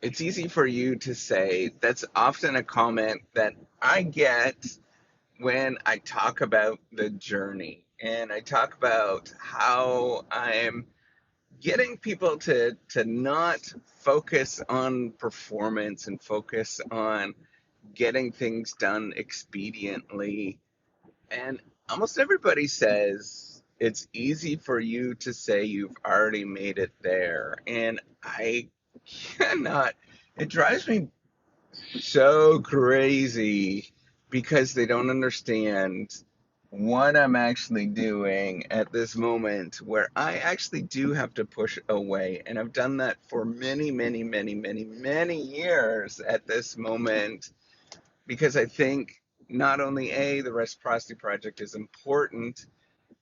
it's easy for you to say. That's often a comment that I get when I talk about the journey and I talk about how I'm getting people to not focus on performance and focus on getting things done expediently. And almost everybody says it's easy for you to say you've already made it there. And I cannot, it drives me so crazy because they don't understand what I'm actually doing at this moment where I actually do have to push away. And I've done that for many, many, many, many, many years at this moment because I think not only A, the Reciprocity Project is important,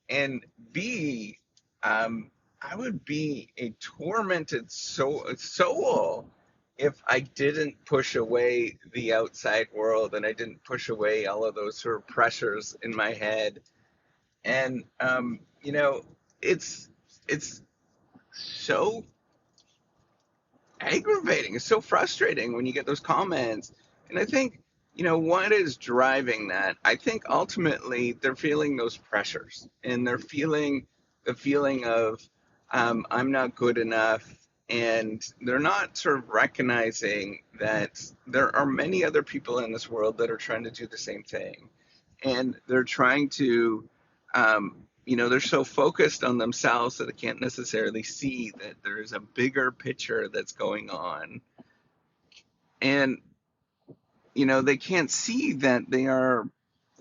and B, I would be a tormented soul if I didn't push away the outside world and I didn't push away all of those sort of pressures in my head. And it's it's so aggravating. It's so frustrating when you get those comments. And I think, what is driving that? I think ultimately they're feeling those pressures and they're feeling the feeling of, I'm not good enough. And they're not sort of recognizing that there are many other people in this world that are trying to do the same thing. And they're trying to, they're so focused on themselves that they can't necessarily see that there's a bigger picture that's going on. And, they can't see that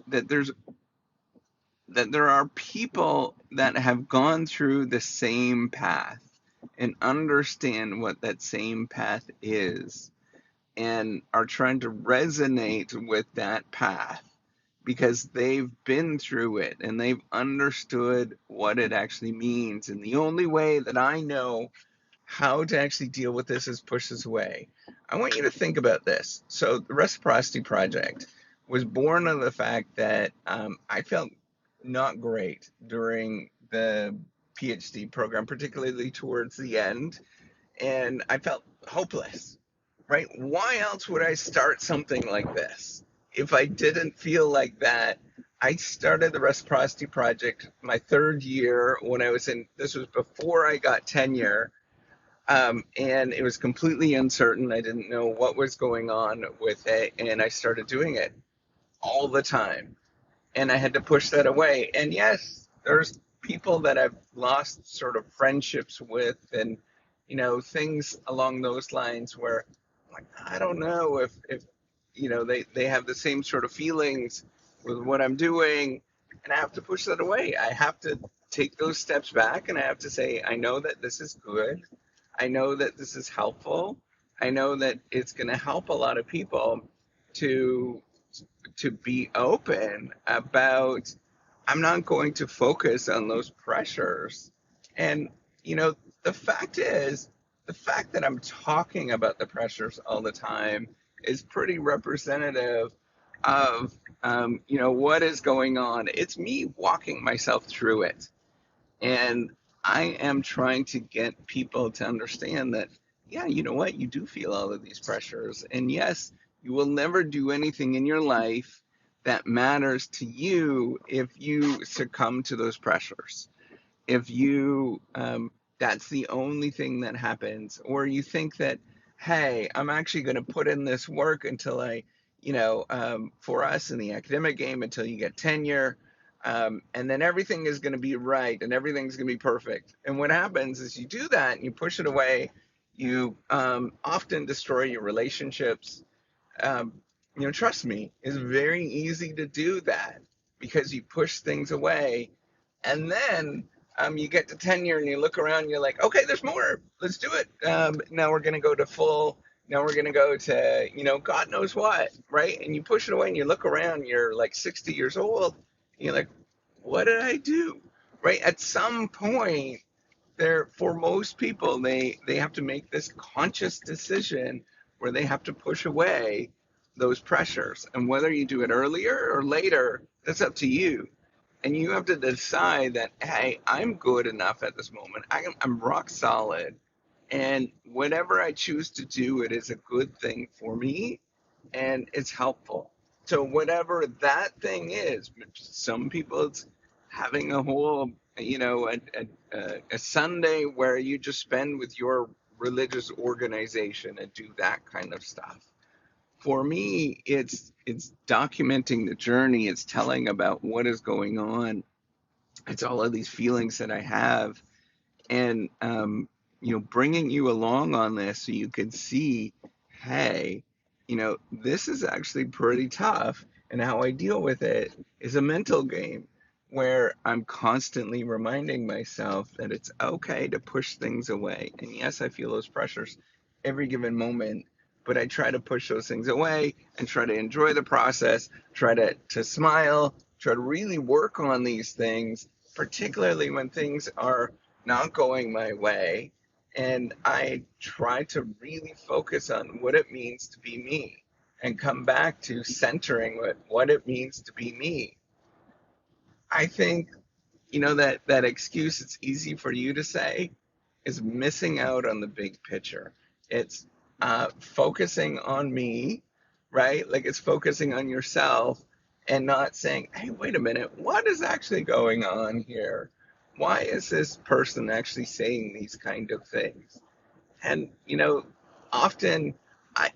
there's, that there are people that have gone through the same path and understand what that same path is and are trying to resonate with that path because they've been through it and they've understood what it actually means. And the only way that I know how to actually deal with this is push this away. I want you to think about this. So, the Reciprocity Project was born of the fact that I felt not great during the PhD program, particularly towards the end, and I felt hopeless, right? Why else would I start something like this if I didn't feel like that? I started the Reciprocity Project my third year when I was in, this was before I got tenure, and it was completely uncertain. I didn't know what was going on with it, and I started doing it all the time. And I had to push that away. And yes, there's people that I've lost sort of friendships with, and things along those lines where I'm like, I don't know if they have the same sort of feelings with what I'm doing, and I have to push that away. I have to take those steps back, and I have to say, I know that this is good. I know that this is helpful. I know that it's going to help a lot of people to be open about, I'm not going to focus on those pressures. And the fact is, the fact that I'm talking about the pressures all the time is pretty representative of what is going on. It's me walking myself through it. And I am trying to get people to understand that, yeah, you know what? You do feel all of these pressures. And yes, you will never do anything in your life that matters to you if you succumb to those pressures. If you, that's the only thing that happens, or you think that, hey, I'm actually going to put in this work until for us in the academic game, until you get tenure, and then everything is going to be right and everything's going to be perfect. And what happens is you do that and you push it away. You often destroy your relationships. Um, Trust me, it's very easy to do that because you push things away. And then you get to tenure and you look around and you're like, okay, there's more. Let's do it. Now we're going to go to full. Now we're going to go to, God knows what, right? And you push it away and you look around, you're like 60 years old. And you're like, what did I do? Right? At some point, for most people, they have to make this conscious decision where they have to push away those pressures. And whether you do it earlier or later, that's up to you. And you have to decide that, hey, I'm good enough at this moment. I'm rock solid. And whatever I choose to do, it is a good thing for me and it's helpful. So whatever that thing is, some people it's having a whole, a Sunday where you just spend with your religious organization and do that kind of stuff. For me, it's documenting the journey. It's telling about what is going on. It's all of these feelings that I have, and bringing you along on this so you can see, hey, this is actually pretty tough, and how I deal with it is a mental game where I'm constantly reminding myself that it's okay to push things away. And yes, I feel those pressures every given moment, but I try to push those things away and try to enjoy the process, try to smile, try to really work on these things, particularly when things are not going my way. And I try to really focus on what it means to be me and come back to centering what it means to be me. I think, that excuse it's easy for you to say is missing out on the big picture. It's focusing on me, right? Like it's focusing on yourself and not saying, hey, wait a minute, what is actually going on here? Why is this person actually saying these kind of things? And, often I,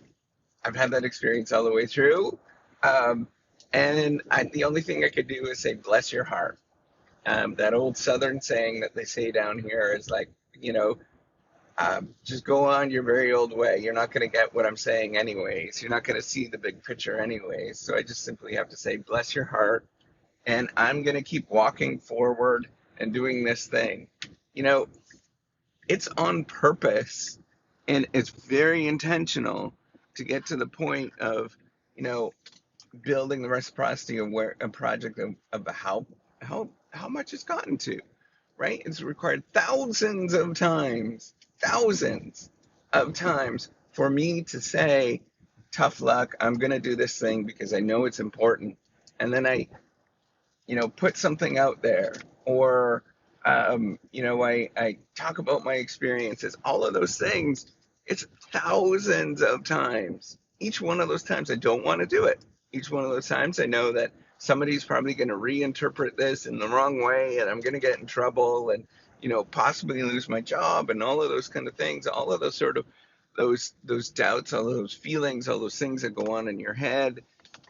I've had that experience all the way through. Um, the only thing I could do is say, bless your heart. That old Southern saying that they say down here is like, you know, just go on your very old way. You're not going to get what I'm saying anyways. You're not going to see the big picture anyways. So I just simply have to say, bless your heart. And I'm going to keep walking forward and doing this thing. You know, it's on purpose and it's very intentional to get to the point of, you know, building the reciprocity of where a project of how much it's gotten to, right? It's required thousands of times for me to say, tough luck, I'm going to do this thing because I know it's important. And then I, put something out there or, I talk about my experiences, all of those things. It's thousands of times. Each one of those times I don't want to do it. Each one of those times I know that somebody's probably going to reinterpret this in the wrong way and I'm going to get in trouble and, possibly lose my job and all of those kind of things, all of those sort of those doubts, all of those feelings, all those things that go on in your head.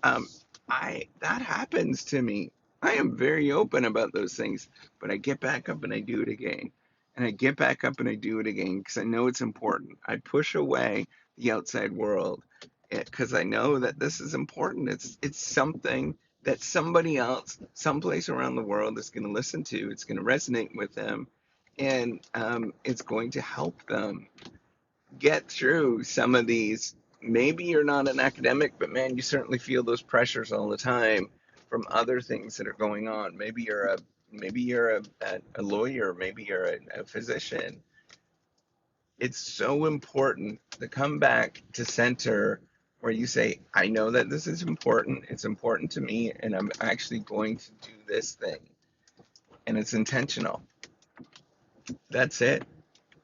Um, I that happens to me. I am very open about those things, but I get back up and I do it again. And I get back up and I do it again because I know it's important. I push away the outside world because I know that this is important. It's something that somebody else, someplace around the world, is going to listen to. It's going to resonate with them, and it's going to help them get through some of these. Maybe you're not an academic, but man, you certainly feel those pressures all the time from other things that are going on. Maybe you're a lawyer, maybe you're a physician. It's so important to come back to center where you say, I know that this is important, it's important to me, and I'm actually going to do this thing. And it's intentional. That's it.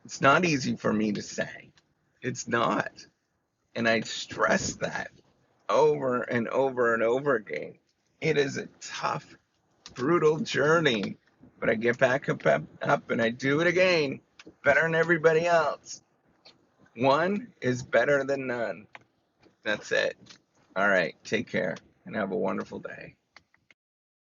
It's not easy for me to say. It's not. And I stress that over and over and over again. It is a tough, brutal journey, but I get back up and I do it again, better than everybody else. One is better than none. That's it. All right, take care and have a wonderful day.